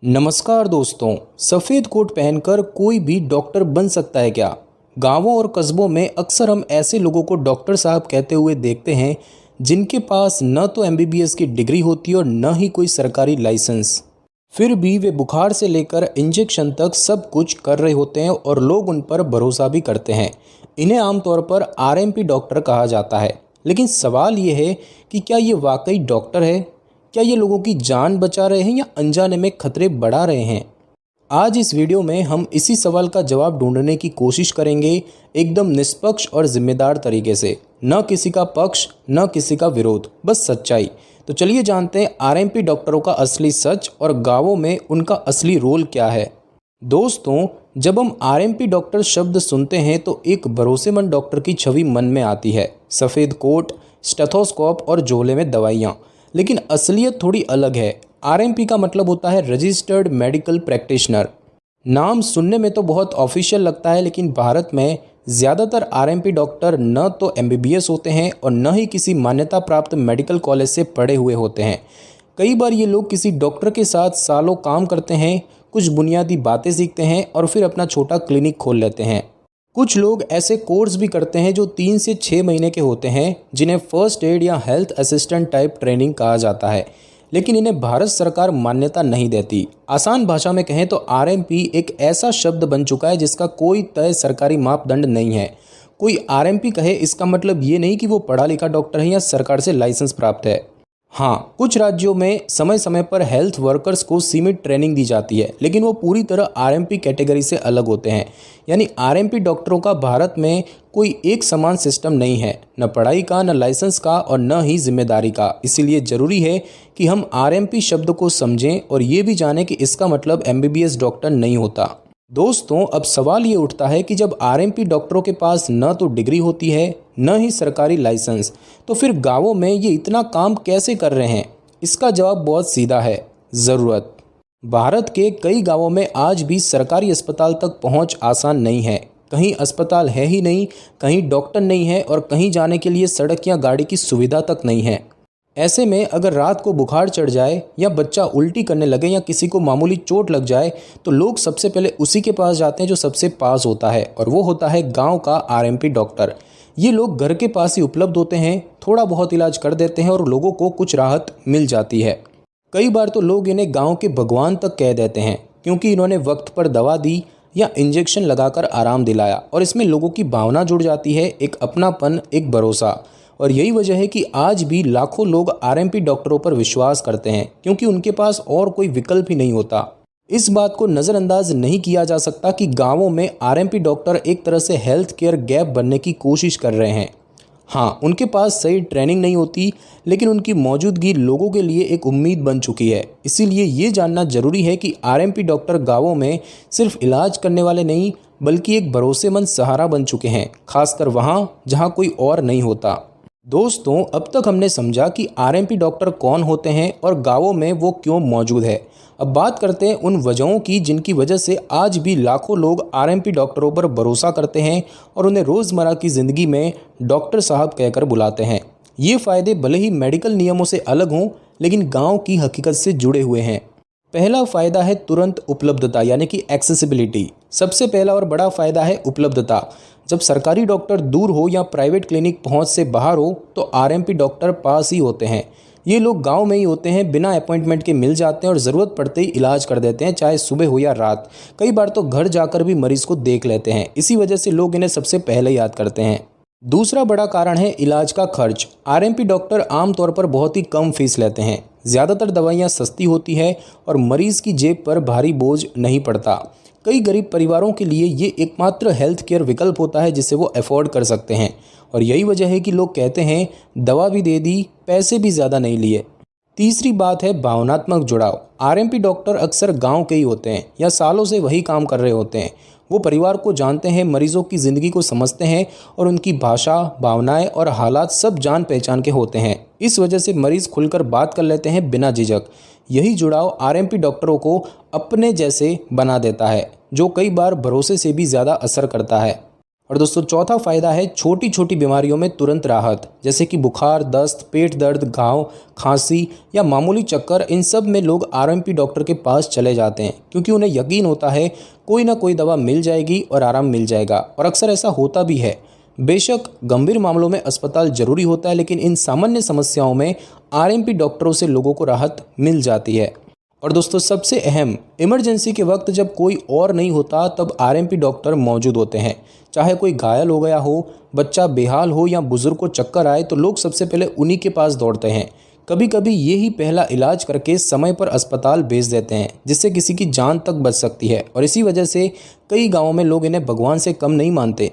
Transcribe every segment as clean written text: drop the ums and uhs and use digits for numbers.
नमस्कार दोस्तों। सफ़ेद कोट पहनकर कोई भी डॉक्टर बन सकता है क्या? गांवों और कस्बों में अक्सर हम ऐसे लोगों को डॉक्टर साहब कहते हुए देखते हैं जिनके पास न तो एमबीबीएस की डिग्री होती और न ही कोई सरकारी लाइसेंस। फिर भी वे बुखार से लेकर इंजेक्शन तक सब कुछ कर रहे होते हैं और लोग उन पर भरोसा भी करते हैं। इन्हें आमतौर पर आरएमपी डॉक्टर कहा जाता है। लेकिन सवाल ये है कि क्या ये वाकई डॉक्टर है? क्या ये लोगों की जान बचा रहे हैं या अनजाने में खतरे बढ़ा रहे हैं? आज इस वीडियो में हम इसी सवाल का जवाब ढूंढने की कोशिश करेंगे, एकदम निष्पक्ष और जिम्मेदार तरीके से। न किसी का पक्ष, न किसी का विरोध, बस सच्चाई। तो चलिए जानते हैं आरएमपी डॉक्टरों का असली सच और गांवों में उनका असली रोल क्या है। दोस्तों, जब हम आरएमपी डॉक्टर शब्द सुनते हैं तो एक भरोसेमंद डॉक्टर की छवि मन में आती है। सफ़ेद कोट, स्टेथोस्कोप और झोले में दवाइयाँ। लेकिन असलियत थोड़ी अलग है। आरएमपी का मतलब होता है रजिस्टर्ड मेडिकल प्रैक्टिशनर। नाम सुनने में तो बहुत ऑफिशियल लगता है, लेकिन भारत में ज़्यादातर आरएमपी डॉक्टर न तो एमबीबीएस होते हैं और न ही किसी मान्यता प्राप्त मेडिकल कॉलेज से पढ़े हुए होते हैं। कई बार ये लोग किसी डॉक्टर के साथ सालों काम करते हैं, कुछ बुनियादी बातें सीखते हैं और फिर अपना छोटा क्लिनिक खोल लेते हैं। कुछ लोग ऐसे कोर्स भी करते हैं जो 3 से 6 महीने के होते हैं, जिन्हें फर्स्ट एड या हेल्थ असिस्टेंट टाइप ट्रेनिंग कहा जाता है, लेकिन इन्हें भारत सरकार मान्यता नहीं देती। आसान भाषा में कहें तो आरएमपी एक ऐसा शब्द बन चुका है जिसका कोई तय सरकारी मापदंड नहीं है। कोई आरएमपी कहे इसका मतलब ये नहीं कि वो पढ़ा लिखा डॉक्टर है या सरकार से लाइसेंस प्राप्त है। हाँ, कुछ राज्यों में समय समय पर हेल्थ वर्कर्स को सीमित ट्रेनिंग दी जाती है, लेकिन वो पूरी तरह आरएमपी कैटेगरी से अलग होते हैं। यानी आरएमपी डॉक्टरों का भारत में कोई एक समान सिस्टम नहीं है, न पढ़ाई का, न लाइसेंस का और न ही जिम्मेदारी का। इसीलिए ज़रूरी है कि हम आरएमपी शब्द को समझें और ये भी जानें कि इसका मतलब एमबीबीएस डॉक्टर नहीं होता। दोस्तों, अब सवाल ये उठता है कि जब आरएमपी डॉक्टरों के पास न तो डिग्री होती है न ही सरकारी लाइसेंस, तो फिर गांवों में ये इतना काम कैसे कर रहे हैं? इसका जवाब बहुत सीधा है, ज़रूरत। भारत के कई गांवों में आज भी सरकारी अस्पताल तक पहुंच आसान नहीं है। कहीं अस्पताल है ही नहीं, कहीं डॉक्टर नहीं है और कहीं जाने के लिए सड़क या गाड़ी की सुविधा तक नहीं है। ऐसे में अगर रात को बुखार चढ़ जाए या बच्चा उल्टी करने लगे या किसी को मामूली चोट लग जाए तो लोग सबसे पहले उसी के पास जाते हैं जो सबसे पास होता है, और वो होता है गांव का आरएमपी डॉक्टर। ये लोग घर के पास ही उपलब्ध होते हैं, थोड़ा बहुत इलाज कर देते हैं और लोगों को कुछ राहत मिल जाती है। कई बार तो लोग इन्हें गाँव के भगवान तक कह देते हैं, क्योंकि इन्होंने वक्त पर दवा दी या इंजेक्शन लगाकर आराम दिलाया, और इसमें लोगों की भावना जुड़ जाती है, एक अपनापन, एक भरोसा। और यही वजह है कि आज भी लाखों लोग आरएमपी डॉक्टरों पर विश्वास करते हैं, क्योंकि उनके पास और कोई विकल्प ही नहीं होता। इस बात को नज़रअंदाज नहीं किया जा सकता कि गांवों में आरएमपी डॉक्टर एक तरह से हेल्थ केयर गैप बनने की कोशिश कर रहे हैं। हाँ, उनके पास सही ट्रेनिंग नहीं होती, लेकिन उनकी मौजूदगी लोगों के लिए एक उम्मीद बन चुकी है। इसीलिए ये जानना जरूरी है कि आरएमपी डॉक्टर गांवों में सिर्फ इलाज करने वाले नहीं, बल्कि एक भरोसेमंद सहारा बन चुके हैं, खासकर वहाँ जहाँ कोई और नहीं होता। दोस्तों, अब तक हमने समझा कि आरएमपी डॉक्टर कौन होते हैं और गांवों में वो क्यों मौजूद है। अब बात करते हैं उन वजहों की जिनकी वजह से आज भी लाखों लोग आरएमपी डॉक्टरों पर भरोसा करते हैं और उन्हें रोज़मर्रा की ज़िंदगी में डॉक्टर साहब कहकर बुलाते हैं। ये फ़ायदे भले ही मेडिकल नियमों से अलग हों, लेकिन गाँव की हकीकत से जुड़े हुए हैं। पहला फ़ायदा है तुरंत उपलब्धता, यानी कि एक्सेसिबिलिटी। सबसे पहला और बड़ा फ़ायदा है उपलब्धता। जब सरकारी डॉक्टर दूर हो या प्राइवेट क्लिनिक पहुंच से बाहर हो तो आरएमपी डॉक्टर पास ही होते हैं। ये लोग गांव में ही होते हैं, बिना अपॉइंटमेंट के मिल जाते हैं और ज़रूरत पड़ते ही इलाज कर देते हैं, चाहे सुबह हो या रात। कई बार तो घर जाकर भी मरीज़ को देख लेते हैं। इसी वजह से लोग इन्हें सबसे पहले याद करते हैं। दूसरा बड़ा कारण है इलाज का खर्च। आरएमपी डॉक्टर आमतौर पर बहुत ही कम फीस लेते हैं। ज़्यादातर दवाइयाँ सस्ती होती है और मरीज़ की जेब पर भारी बोझ नहीं पड़ता। कई गरीब परिवारों के लिए ये एकमात्र हेल्थ केयर विकल्प होता है जिसे वो अफोर्ड कर सकते हैं, और यही वजह है कि लोग कहते हैं दवा भी दे दी, पैसे भी ज़्यादा नहीं लिए। तीसरी बात है भावनात्मक जुड़ाव। आरएमपी डॉक्टर अक्सर गांव के ही होते हैं या सालों से वही काम कर रहे होते हैं। वो परिवार को जानते हैं, मरीजों की ज़िंदगी को समझते हैं और उनकी भाषा, भावनाएं और हालात सब जान पहचान के होते हैं। इस वजह से मरीज़ खुलकर बात कर लेते हैं बिना झिझक। यही जुड़ाव आरएमपी डॉक्टरों को अपने जैसे बना देता है, जो कई बार भरोसे से भी ज़्यादा असर करता है। और दोस्तों चौथा फायदा है छोटी छोटी बीमारियों में तुरंत राहत, जैसे कि बुखार, दस्त, पेट दर्द, घाव, खांसी या मामूली चक्कर। इन सब में लोग आरएमपी डॉक्टर के पास चले जाते हैं क्योंकि उन्हें यकीन होता है कोई ना कोई दवा मिल जाएगी और आराम मिल जाएगा, और अक्सर ऐसा होता भी है। बेशक गंभीर मामलों में अस्पताल जरूरी होता है, लेकिन इन सामान्य समस्याओं में आरएमपी डॉक्टरों से लोगों को राहत मिल जाती है। और दोस्तों सबसे अहम, इमरजेंसी के वक्त जब कोई और नहीं होता तब आरएमपी डॉक्टर मौजूद होते हैं। चाहे कोई घायल हो गया हो, बच्चा बेहाल हो या बुजुर्ग को चक्कर आए तो लोग सबसे पहले उन्हीं के पास दौड़ते हैं। कभी कभी ये ही पहला इलाज करके समय पर अस्पताल भेज देते हैं, जिससे किसी की जान तक बच सकती है। और इसी वजह से कई गाँवों में लोग इन्हें भगवान से कम नहीं मानते।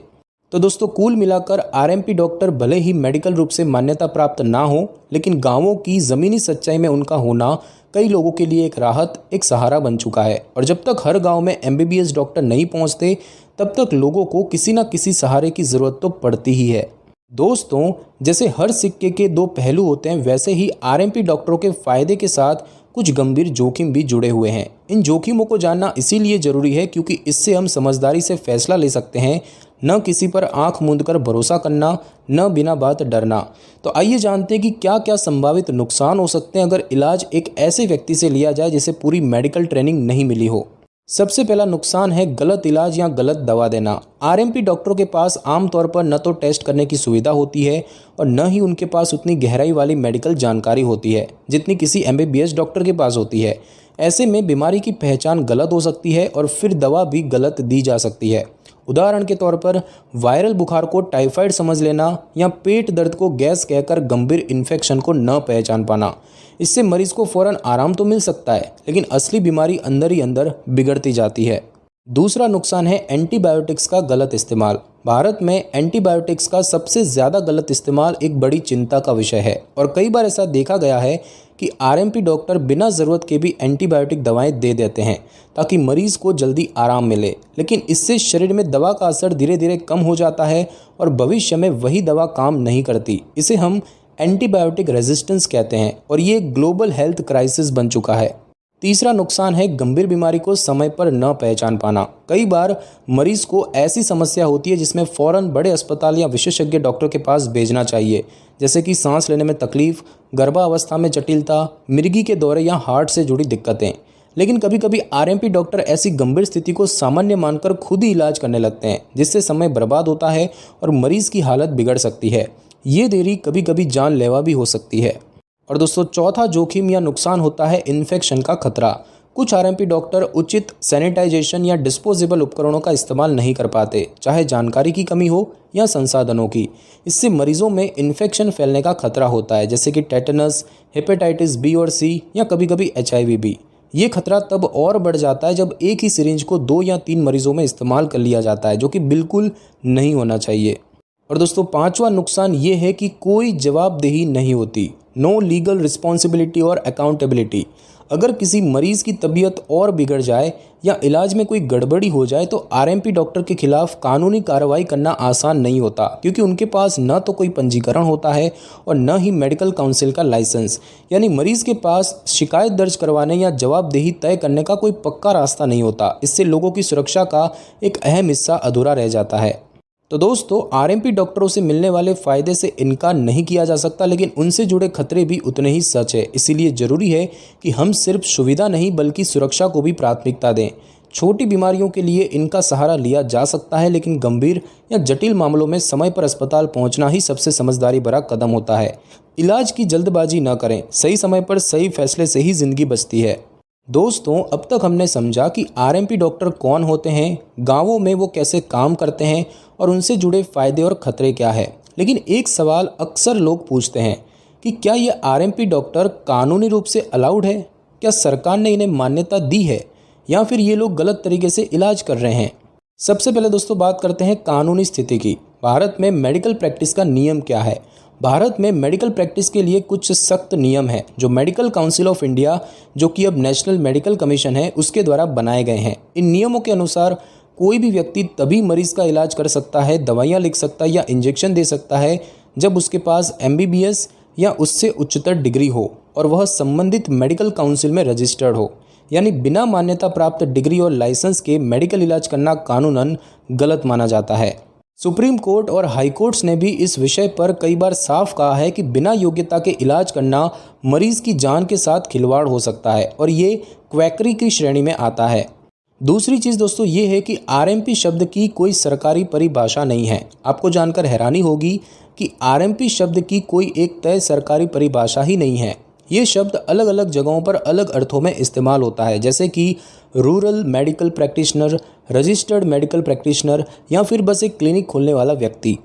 तो दोस्तों कुल मिलाकर आरएमपी डॉक्टर भले ही मेडिकल रूप से मान्यता प्राप्त ना हो, लेकिन गांवों की ज़मीनी सच्चाई में उनका होना कई लोगों के लिए एक राहत, एक सहारा बन चुका है। और जब तक हर गांव में एमबीबीएस डॉक्टर नहीं पहुंचते, तब तक लोगों को किसी न किसी सहारे की ज़रूरत तो पड़ती ही है। दोस्तों जैसे हर सिक्के के दो पहलू होते हैं, वैसे ही आरएमपी डॉक्टरों के फायदे के साथ कुछ गंभीर जोखिम भी जुड़े हुए हैं। इन जोखिमों को जानना इसीलिए ज़रूरी है क्योंकि इससे हम समझदारी से फैसला ले सकते हैं, न किसी पर आंख मूंद कर भरोसा करना, न बिना बात डरना। तो आइए जानते हैं कि क्या क्या संभावित नुकसान हो सकते हैं अगर इलाज एक ऐसे व्यक्ति से लिया जाए जिसे पूरी मेडिकल ट्रेनिंग नहीं मिली हो। सबसे पहला नुकसान है गलत इलाज या गलत दवा देना। आरएमपी डॉक्टरों के पास आमतौर पर न तो टेस्ट करने की सुविधा होती है और न ही उनके पास उतनी गहराई वाली मेडिकल जानकारी होती है जितनी किसी एमबीबीएस डॉक्टर के पास होती है। ऐसे में बीमारी की पहचान गलत हो सकती है और फिर दवा भी गलत दी जा सकती है। उदाहरण के तौर पर वायरल बुखार को टाइफाइड समझ लेना या पेट दर्द को गैस कहकर गंभीर इन्फेक्शन को न पहचान पाना। इससे मरीज को फौरन आराम तो मिल सकता है, लेकिन असली बीमारी अंदर ही अंदर बिगड़ती जाती है। दूसरा नुकसान है एंटीबायोटिक्स का गलत इस्तेमाल। भारत में एंटीबायोटिक्स का सबसे ज़्यादा गलत इस्तेमाल एक बड़ी चिंता का विषय है और कई बार ऐसा देखा गया है कि आरएमपी डॉक्टर बिना ज़रूरत के भी एंटीबायोटिक दवाएं दे देते हैं ताकि मरीज को जल्दी आराम मिले, लेकिन इससे शरीर में दवा का असर धीरे धीरे कम हो जाता है और भविष्य में वही दवा काम नहीं करती। इसे हम एंटीबायोटिक रेजिस्टेंस कहते हैं और ये ग्लोबल हेल्थ क्राइसिस बन चुका है। तीसरा नुकसान है गंभीर बीमारी को समय पर न पहचान पाना। कई बार मरीज को ऐसी समस्या होती है जिसमें फ़ौरन बड़े अस्पताल या विशेषज्ञ डॉक्टर के पास भेजना चाहिए, जैसे कि सांस लेने में तकलीफ, गर्भावस्था में जटिलता, मिर्गी के दौरे या हार्ट से जुड़ी दिक्कतें। लेकिन कभी कभी आरएमपी डॉक्टर ऐसी गंभीर स्थिति को सामान्य मानकर खुद ही इलाज करने लगते हैं, जिससे समय बर्बाद होता है और मरीज की हालत बिगड़ सकती है। ये देरी कभी कभी जानलेवा भी हो सकती है। और दोस्तों चौथा जोखिम या नुकसान होता है इन्फेक्शन का खतरा। कुछ आरएमपी डॉक्टर उचित सैनिटाइजेशन या डिस्पोजेबल उपकरणों का इस्तेमाल नहीं कर पाते, चाहे जानकारी की कमी हो या संसाधनों की। इससे मरीजों में इन्फेक्शन फैलने का खतरा होता है, जैसे कि टेटनस, हेपेटाइटिस बी और सी या कभी कभी HIV भी। ये खतरा तब और बढ़ जाता है जब एक ही सिरिंज को 2 या 3 मरीजों में इस्तेमाल कर लिया जाता है, जो कि बिल्कुल नहीं होना चाहिए। और दोस्तों पांचवा नुकसान ये है कि कोई जवाबदेही नहीं होती, नो लीगल रिस्पॉन्सिबिलिटी और अकाउंटेबिलिटी। अगर किसी मरीज की तबीयत और बिगड़ जाए या इलाज में कोई गड़बड़ी हो जाए तो आरएमपी डॉक्टर के खिलाफ कानूनी कार्रवाई करना आसान नहीं होता, क्योंकि उनके पास न तो कोई पंजीकरण होता है और न ही मेडिकल काउंसिल का लाइसेंस। यानी मरीज के पास शिकायत दर्ज करवाने या जवाबदेही तय करने का कोई पक्का रास्ता नहीं होता। इससे लोगों की सुरक्षा का एक अहम हिस्सा अधूरा रह जाता है। तो दोस्तों आरएमपी डॉक्टरों से मिलने वाले फ़ायदे से इनकार नहीं किया जा सकता, लेकिन उनसे जुड़े खतरे भी उतने ही सच है। इसीलिए ज़रूरी है कि हम सिर्फ सुविधा नहीं बल्कि सुरक्षा को भी प्राथमिकता दें। छोटी बीमारियों के लिए इनका सहारा लिया जा सकता है, लेकिन गंभीर या जटिल मामलों में समय पर अस्पताल पहुंचना ही सबसे समझदारी भरा कदम होता है। इलाज की जल्दबाजी न करें, सही समय पर सही फैसले से ही ज़िंदगी बचती है। दोस्तों अब तक हमने समझा कि आरएमपी डॉक्टर कौन होते हैं, गांवों में वो कैसे काम करते हैं और उनसे जुड़े फ़ायदे और ख़तरे क्या है। लेकिन एक सवाल अक्सर लोग पूछते हैं कि क्या ये आरएमपी डॉक्टर कानूनी रूप से अलाउड है? क्या सरकार ने इन्हें मान्यता दी है या फिर ये लोग गलत तरीके से इलाज कर रहे हैं? सबसे पहले दोस्तों बात करते हैं कानूनी स्थिति की। भारत में मेडिकल प्रैक्टिस का नियम क्या है? भारत में मेडिकल प्रैक्टिस के लिए कुछ सख्त नियम हैं जो मेडिकल काउंसिल ऑफ इंडिया, जो कि अब नेशनल मेडिकल कमीशन है, उसके द्वारा बनाए गए हैं। इन नियमों के अनुसार कोई भी व्यक्ति तभी मरीज का इलाज कर सकता है, दवाइयाँ लिख सकता है या इंजेक्शन दे सकता है जब उसके पास एमबीबीएस या उससे उच्चतर डिग्री हो और वह संबंधित मेडिकल काउंसिल में रजिस्टर्ड हो। यानी बिना मान्यता प्राप्त डिग्री और लाइसेंस के मेडिकल इलाज करना कानूनन गलत माना जाता है। सुप्रीम कोर्ट और हाई कोर्ट्स ने भी इस विषय पर कई बार साफ कहा है कि बिना योग्यता के इलाज करना मरीज की जान के साथ खिलवाड़ हो सकता है और ये क्वैकरी की श्रेणी में आता है। दूसरी चीज़ दोस्तों ये है कि आरएमपी शब्द की कोई सरकारी परिभाषा नहीं है। आपको जानकर हैरानी होगी कि आरएमपी शब्द की कोई एक तय सरकारी परिभाषा ही नहीं है। ये शब्द अलग अलग जगहों पर अलग अर्थों में इस्तेमाल होता है, जैसे कि rural medical practitioner, registered medical practitioner या फिर बस एक क्लिनिक खोलने वाला व्यक्ति।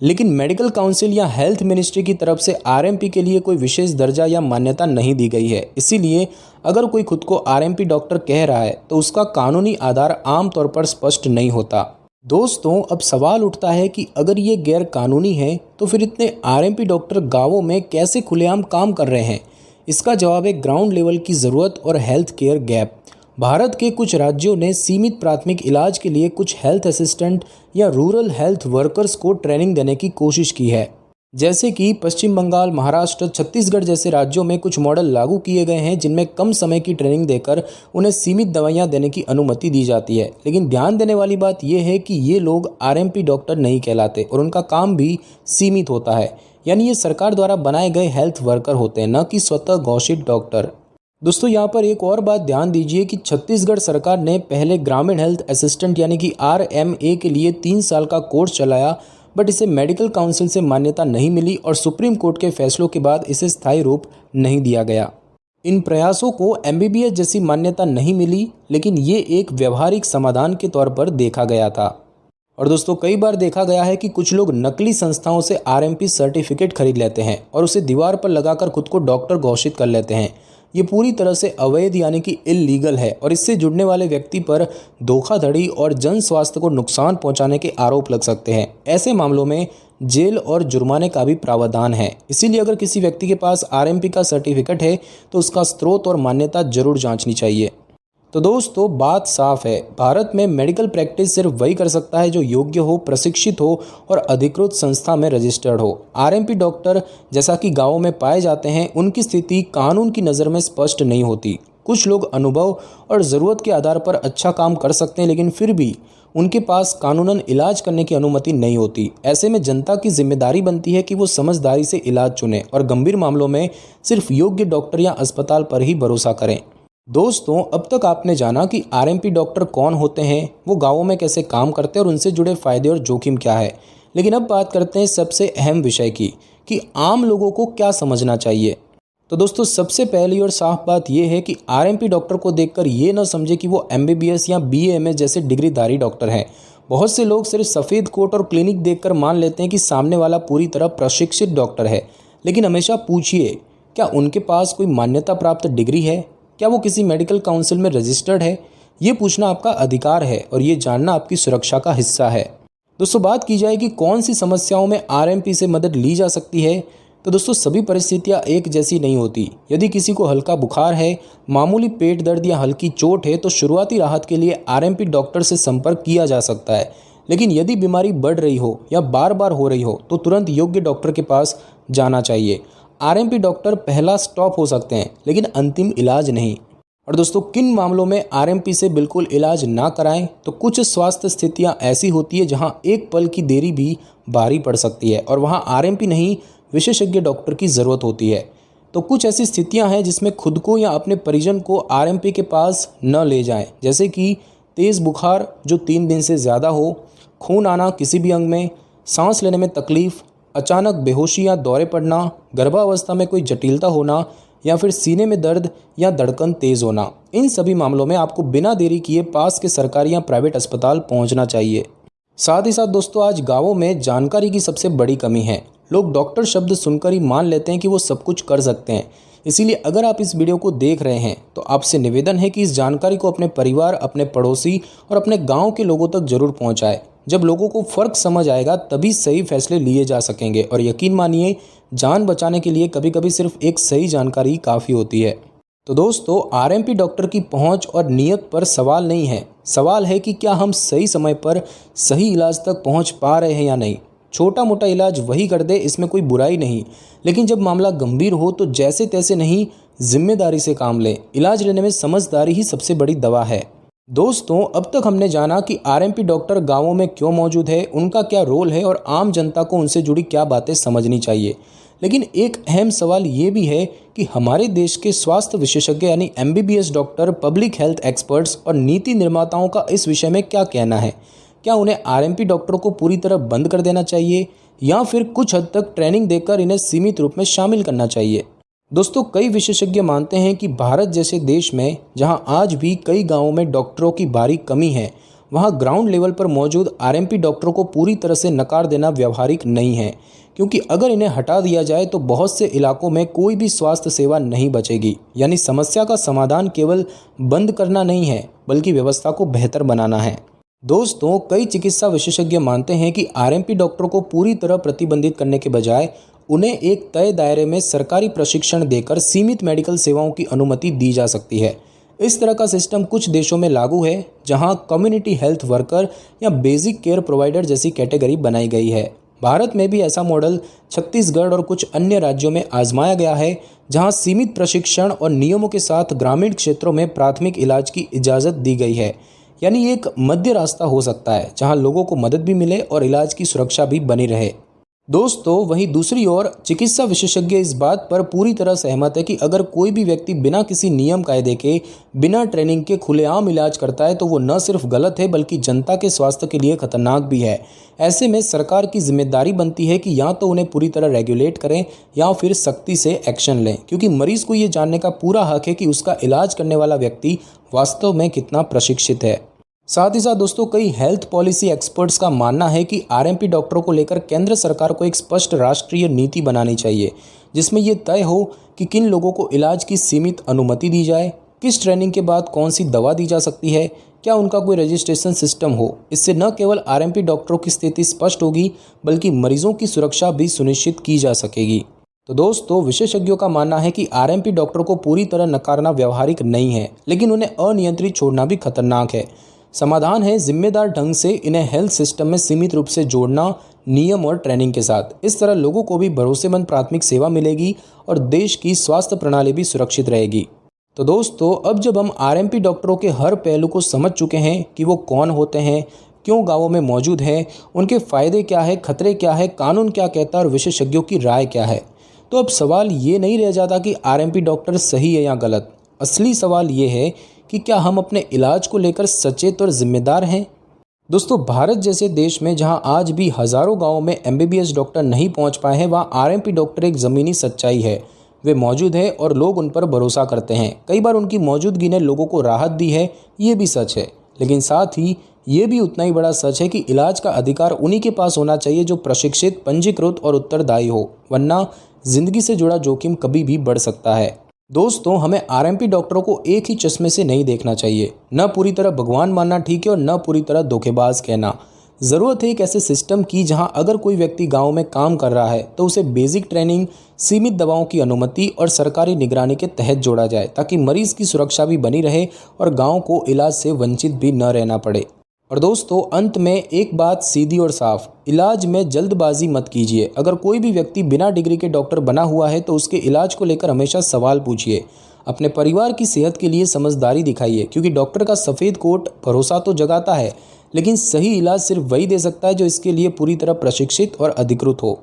लेकिन मेडिकल काउंसिल या हेल्थ मिनिस्ट्री की तरफ से आरएमपी के लिए कोई विशेष दर्जा या मान्यता नहीं दी गई है। इसीलिए अगर कोई खुद को आरएमपी डॉक्टर कह रहा है तो उसका कानूनी आधार आमतौर पर स्पष्ट नहीं होता। दोस्तों, अब सवाल उठता है कि अगर ये गैर कानूनी है तो फिर इतने आरएमपी डॉक्टर गाँवों में कैसे खुलेआम काम कर रहे हैं? इसका जवाब है ग्राउंड लेवल की ज़रूरत और हेल्थ केयर गैप। भारत के कुछ राज्यों ने सीमित प्राथमिक इलाज के लिए कुछ हेल्थ असिस्टेंट या रूरल हेल्थ वर्कर्स को ट्रेनिंग देने की कोशिश की है। जैसे कि पश्चिम बंगाल, महाराष्ट्र, छत्तीसगढ़ जैसे राज्यों में कुछ मॉडल लागू किए गए हैं जिनमें कम समय की ट्रेनिंग देकर उन्हें सीमित दवाइयां देने की अनुमति दी जाती है। लेकिन ध्यान देने वाली बात यह है कि ये लोग आरएमपी डॉक्टर नहीं कहलाते और उनका काम भी सीमित होता है, यानी ये सरकार द्वारा बनाए गए हेल्थ वर्कर होते हैं, न कि स्वतः घोषित डॉक्टर। दोस्तों, यहाँ पर एक और बात ध्यान दीजिए कि छत्तीसगढ़ सरकार ने पहले ग्रामीण हेल्थ असिस्टेंट यानी कि आरएमए के लिए 3 साल का कोर्स चलाया, बट इसे मेडिकल काउंसिल से मान्यता नहीं मिली और सुप्रीम कोर्ट के फैसलों के बाद इसे स्थायी रूप नहीं दिया गया। इन प्रयासों को एमबीबीएस जैसी मान्यता नहीं मिली, लेकिन ये एक व्यवहारिक समाधान के तौर पर देखा गया था। और दोस्तों, कई बार देखा गया है कि कुछ लोग नकली संस्थाओं से आरएमपी सर्टिफिकेट खरीद लेते हैं और उसे दीवार पर लगाकर खुद को डॉक्टर घोषित कर लेते हैं। ये पूरी तरह से अवैध यानी कि इल्लीगल है और इससे जुड़ने वाले व्यक्ति पर धोखाधड़ी और जन स्वास्थ्य को नुकसान पहुंचाने के आरोप लग सकते हैं। ऐसे मामलों में जेल और जुर्माने का भी प्रावधान है। इसीलिए अगर किसी व्यक्ति के पास आरएमपी का सर्टिफिकेट है तो उसका स्रोत और मान्यता जरूर जांचनी चाहिए। तो दोस्तों, बात साफ है, भारत में मेडिकल प्रैक्टिस सिर्फ वही कर सकता है जो योग्य हो, प्रशिक्षित हो और अधिकृत संस्था में रजिस्टर्ड हो। आरएमपी डॉक्टर जैसा कि गाँवों में पाए जाते हैं, उनकी स्थिति कानून की नज़र में स्पष्ट नहीं होती। कुछ लोग अनुभव और ज़रूरत के आधार पर अच्छा काम कर सकते हैं, लेकिन फिर भी उनके पास कानूनन इलाज करने की अनुमति नहीं होती। ऐसे में जनता की जिम्मेदारी बनती है कि वो समझदारी से इलाज चुने और गंभीर मामलों में सिर्फ योग्य डॉक्टर या अस्पताल पर ही भरोसा करें। दोस्तों, अब तक आपने जाना कि आरएमपी डॉक्टर कौन होते हैं, वो गाँवों में कैसे काम करते हैं और उनसे जुड़े फायदे और जोखिम क्या है। लेकिन अब बात करते हैं सबसे अहम विषय की कि आम लोगों को क्या समझना चाहिए। तो दोस्तों, सबसे पहली और साफ बात यह है कि आरएमपी डॉक्टर को देखकर ये न समझे कि वो एमबीबीएस या बीएएमएस जैसे डिग्रीधारी डॉक्टर हैं। बहुत से लोग सिर्फ सफ़ेद कोट और क्लिनिक देखकर मान लेते हैं कि सामने वाला पूरी तरह प्रशिक्षित डॉक्टर है। लेकिन हमेशा पूछिए, क्या उनके पास कोई मान्यता प्राप्त डिग्री है? क्या वो किसी मेडिकल काउंसिल में रजिस्टर्ड है? ये पूछना आपका अधिकार है और ये जानना आपकी सुरक्षा का हिस्सा है। दोस्तों, बात की जाए कि कौन सी समस्याओं में आरएमपी से मदद ली जा सकती है, तो दोस्तों सभी परिस्थितियां एक जैसी नहीं होती। यदि किसी को हल्का बुखार है, मामूली पेट दर्द या हल्की चोट है तो शुरुआती राहत के लिए आरएमपी डॉक्टर से संपर्क किया जा सकता है। लेकिन यदि बीमारी बढ़ रही हो या बार बार हो रही हो तो तुरंत योग्य डॉक्टर के पास जाना चाहिए। आरएमपी डॉक्टर पहला स्टॉप हो सकते हैं, लेकिन अंतिम इलाज नहीं। और दोस्तों, किन मामलों में आरएमपी से बिल्कुल इलाज ना कराएं, तो कुछ स्वास्थ्य स्थितियां ऐसी होती है जहां एक पल की देरी भी भारी पड़ सकती है और वहां आरएमपी नहीं, विशेषज्ञ डॉक्टर की ज़रूरत होती है। तो कुछ ऐसी स्थितियां हैं जिसमें खुद को या अपने परिजन को आरएमपी के पास न ले जाएं, जैसे कि तेज़ बुखार जो 3 दिन से ज़्यादा हो, खून आना किसी भी अंग में, सांस लेने में तकलीफ, अचानक बेहोशी या दौरे पड़ना, गर्भावस्था में कोई जटिलता होना या फिर सीने में दर्द या धड़कन तेज़ होना। इन सभी मामलों में आपको बिना देरी किए पास के सरकारी या प्राइवेट अस्पताल पहुंचना चाहिए। साथ ही साथ दोस्तों, आज गाँवों में जानकारी की सबसे बड़ी कमी है। लोग डॉक्टर शब्द सुनकर ही मान लेते हैं कि वो सब कुछ कर सकते हैं। इसीलिए अगर आप इस वीडियो को देख रहे हैं तो आपसे निवेदन है कि इस जानकारी को अपने परिवार, अपने पड़ोसी और अपने गांव के लोगों तक जरूर पहुंचाएं। जब लोगों को फ़र्क समझ आएगा तभी सही फैसले लिए जा सकेंगे। और यकीन मानिए, जान बचाने के लिए कभी कभी सिर्फ एक सही जानकारी काफ़ी होती है। तो दोस्तों, आरएमपी डॉक्टर की पहुंच और नियत पर सवाल नहीं है, सवाल है कि क्या हम सही समय पर सही इलाज तक पहुंच पा रहे हैं या नहीं। छोटा मोटा इलाज वही कर दे, इसमें कोई बुराई नहीं, लेकिन जब मामला गंभीर हो तो जैसे तैसे नहीं, जिम्मेदारी से काम लें। इलाज लेने में समझदारी ही सबसे बड़ी दवा है। दोस्तों, अब तक हमने जाना कि आरएमपी डॉक्टर गांवों में क्यों मौजूद है, उनका क्या रोल है और आम जनता को उनसे जुड़ी क्या बातें समझनी चाहिए। लेकिन एक अहम सवाल ये भी है कि हमारे देश के स्वास्थ्य विशेषज्ञ यानी MBBS doctor, public health experts और नीति निर्माताओं का इस विषय में क्या कहना है। क्या उन्हें आरएमपी डॉक्टरों को पूरी तरह बंद कर देना चाहिए या फिर कुछ हद तक ट्रेनिंग देकर इन्हें सीमित रूप में शामिल करना चाहिए। दोस्तों, कई विशेषज्ञ मानते हैं कि भारत जैसे देश में जहां आज भी कई गांवों में डॉक्टरों की भारी कमी है, वहां ग्राउंड लेवल पर मौजूद आरएमपी डॉक्टरों को पूरी तरह से नकार देना व्यावहारिक नहीं है, क्योंकि अगर इन्हें हटा दिया जाए तो बहुत से इलाकों में कोई भी स्वास्थ्य सेवा नहीं बचेगी। यानी समस्या का समाधान केवल बंद करना नहीं है, बल्कि व्यवस्था को बेहतर बनाना है। दोस्तों, कई चिकित्सा विशेषज्ञ मानते हैं कि आरएमपी डॉक्टरों को पूरी तरह प्रतिबंधित करने के बजाय उन्हें एक तय दायरे में सरकारी प्रशिक्षण देकर सीमित मेडिकल सेवाओं की अनुमति दी जा सकती है। इस तरह का सिस्टम कुछ देशों में लागू है, जहां कम्युनिटी हेल्थ वर्कर या बेसिक केयर प्रोवाइडर जैसी कैटेगरी बनाई गई है। भारत में भी ऐसा मॉडल छत्तीसगढ़ और कुछ अन्य राज्यों में आजमाया गया है, जहां सीमित प्रशिक्षण और नियमों के साथ ग्रामीण क्षेत्रों में प्राथमिक इलाज की इजाज़त दी गई है। यानी एक मध्य रास्ता हो सकता है, जहां लोगों को मदद भी मिले और इलाज की सुरक्षा भी बनी रहे। दोस्तों, वहीं दूसरी ओर चिकित्सा विशेषज्ञ इस बात पर पूरी तरह सहमत है कि अगर कोई भी व्यक्ति बिना किसी नियम कायदे के, बिना ट्रेनिंग के खुलेआम इलाज करता है तो वो न सिर्फ गलत है बल्कि जनता के स्वास्थ्य के लिए खतरनाक भी है। ऐसे में सरकार की जिम्मेदारी बनती है कि या तो उन्हें पूरी तरह रेगुलेट करें या फिर सख्ती से एक्शन लें, क्योंकि मरीज को ये जानने का पूरा हक है कि उसका इलाज करने वाला व्यक्ति वास्तव में कितना प्रशिक्षित है। साथ ही साथ दोस्तों, कई हेल्थ पॉलिसी एक्सपर्ट्स का मानना है कि आरएमपी डॉक्टरों को लेकर केंद्र सरकार को एक स्पष्ट राष्ट्रीय नीति बनानी चाहिए, जिसमें यह तय हो कि किन लोगों को इलाज की सीमित अनुमति दी जाए, किस ट्रेनिंग के बाद कौन सी दवा दी जा सकती है, क्या उनका कोई रजिस्ट्रेशन सिस्टम हो। इससे न केवल आरएमपी डॉक्टरों की स्थिति स्पष्ट होगी, बल्कि मरीजों की सुरक्षा भी सुनिश्चित की जा सकेगी। तो दोस्तों, विशेषज्ञों का मानना है कि आरएमपी डॉक्टरों को पूरी तरह नकारना व्यावहारिक नहीं है, लेकिन उन्हें अनियंत्रित छोड़ना भी खतरनाक है। समाधान है जिम्मेदार ढंग से इन्हें हेल्थ सिस्टम में सीमित रूप से जोड़ना, नियम और ट्रेनिंग के साथ। इस तरह लोगों को भी भरोसेमंद प्राथमिक सेवा मिलेगी और देश की स्वास्थ्य प्रणाली भी सुरक्षित रहेगी। तो दोस्तों, अब जब हम आरएमपी डॉक्टरों के हर पहलू को समझ चुके हैं कि वो कौन होते हैं, क्यों गाँवों में मौजूद हैं, उनके फ़ायदे क्या है, खतरे क्या है, कानून क्या कहता है और विशेषज्ञों की राय क्या है, तो अब सवाल ये नहीं रह जाता कि आरएमपी डॉक्टर सही है या गलत। असली सवाल ये है कि क्या हम अपने इलाज को लेकर सचेत और जिम्मेदार हैं। दोस्तों, भारत जैसे देश में जहां आज भी हज़ारों गांवों में एमबीबीएस डॉक्टर नहीं पहुंच पाए हैं, वहां आरएमपी डॉक्टर एक ज़मीनी सच्चाई है। वे मौजूद हैं और लोग उन पर भरोसा करते हैं। कई बार उनकी मौजूदगी ने लोगों को राहत दी है, ये भी सच है। लेकिन साथ ही ये भी उतना ही बड़ा सच है कि इलाज का अधिकार उन्हीं के पास होना चाहिए जो प्रशिक्षित, पंजीकृत और उत्तरदायी हो, वरना जिंदगी से जुड़ा जोखिम कभी भी बढ़ सकता है। दोस्तों, हमें आरएमपी डॉक्टरों को एक ही चश्मे से नहीं देखना चाहिए। न पूरी तरह भगवान मानना ठीक है और न पूरी तरह धोखेबाज कहना। ज़रूरत है एक ऐसे सिस्टम की जहां अगर कोई व्यक्ति गांव में काम कर रहा है तो उसे बेसिक ट्रेनिंग, सीमित दवाओं की अनुमति और सरकारी निगरानी के तहत जोड़ा जाए, ताकि मरीज की सुरक्षा भी बनी रहे और गाँव को इलाज से वंचित भी न रहना पड़े। और दोस्तों, अंत में एक बात सीधी और साफ, इलाज में जल्दबाजी मत कीजिए। अगर कोई भी व्यक्ति बिना डिग्री के डॉक्टर बना हुआ है तो उसके इलाज को लेकर हमेशा सवाल पूछिए। अपने परिवार की सेहत के लिए समझदारी दिखाइए, क्योंकि डॉक्टर का सफ़ेद कोट भरोसा तो जगाता है, लेकिन सही इलाज सिर्फ वही दे सकता है जो इसके लिए पूरी तरह प्रशिक्षित और अधिकृत हो।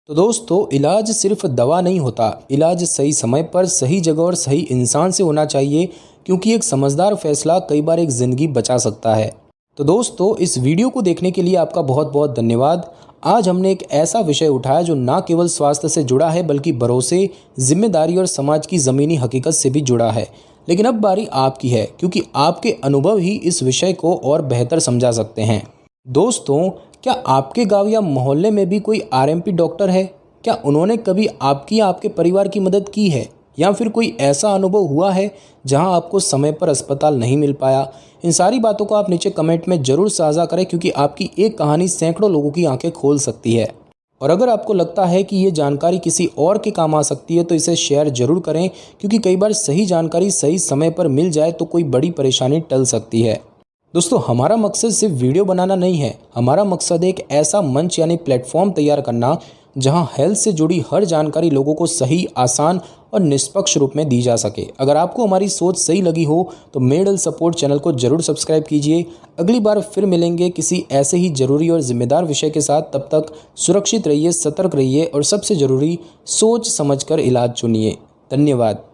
तो दोस्तों, इलाज सिर्फ दवा नहीं होता, इलाज सही समय पर, सही जगह और सही इंसान से होना चाहिए, क्योंकि एक समझदार फैसला कई बार एक ज़िंदगी बचा सकता है। तो दोस्तों, इस वीडियो को देखने के लिए आपका बहुत बहुत धन्यवाद। आज हमने एक ऐसा विषय उठाया जो ना केवल स्वास्थ्य से जुड़ा है, बल्कि भरोसे, जिम्मेदारी और समाज की ज़मीनी हकीकत से भी जुड़ा है। लेकिन अब बारी आपकी है, क्योंकि आपके अनुभव ही इस विषय को और बेहतर समझा सकते हैं। दोस्तों, क्या आपके गांव या मोहल्ले में भी कोई आरएमपी डॉक्टर है? क्या उन्होंने कभी आपकी या आपके परिवार की मदद की है? या फिर कोई ऐसा अनुभव हुआ है जहां आपको समय पर अस्पताल नहीं मिल पाया? इन सारी बातों को आप नीचे कमेंट में ज़रूर साझा करें, क्योंकि आपकी एक कहानी सैकड़ों लोगों की आंखें खोल सकती है। और अगर आपको लगता है कि ये जानकारी किसी और के काम आ सकती है तो इसे शेयर ज़रूर करें, क्योंकि कई बार सही जानकारी सही समय पर मिल जाए तो कोई बड़ी परेशानी टल सकती है। दोस्तों, हमारा मकसद सिर्फ वीडियो बनाना नहीं है, हमारा मकसद एक ऐसा मंच यानी प्लेटफॉर्म तैयार करना जहां हेल्थ से जुड़ी हर जानकारी लोगों को सही, आसान और निष्पक्ष रूप में दी जा सके। अगर आपको हमारी सोच सही लगी हो तो मेडल सपोर्ट चैनल को जरूर सब्सक्राइब कीजिए। अगली बार फिर मिलेंगे किसी ऐसे ही जरूरी और जिम्मेदार विषय के साथ। तब तक सुरक्षित रहिए, सतर्क रहिए और सबसे जरूरी सोच समझकर इलाज चुनिए। धन्यवाद।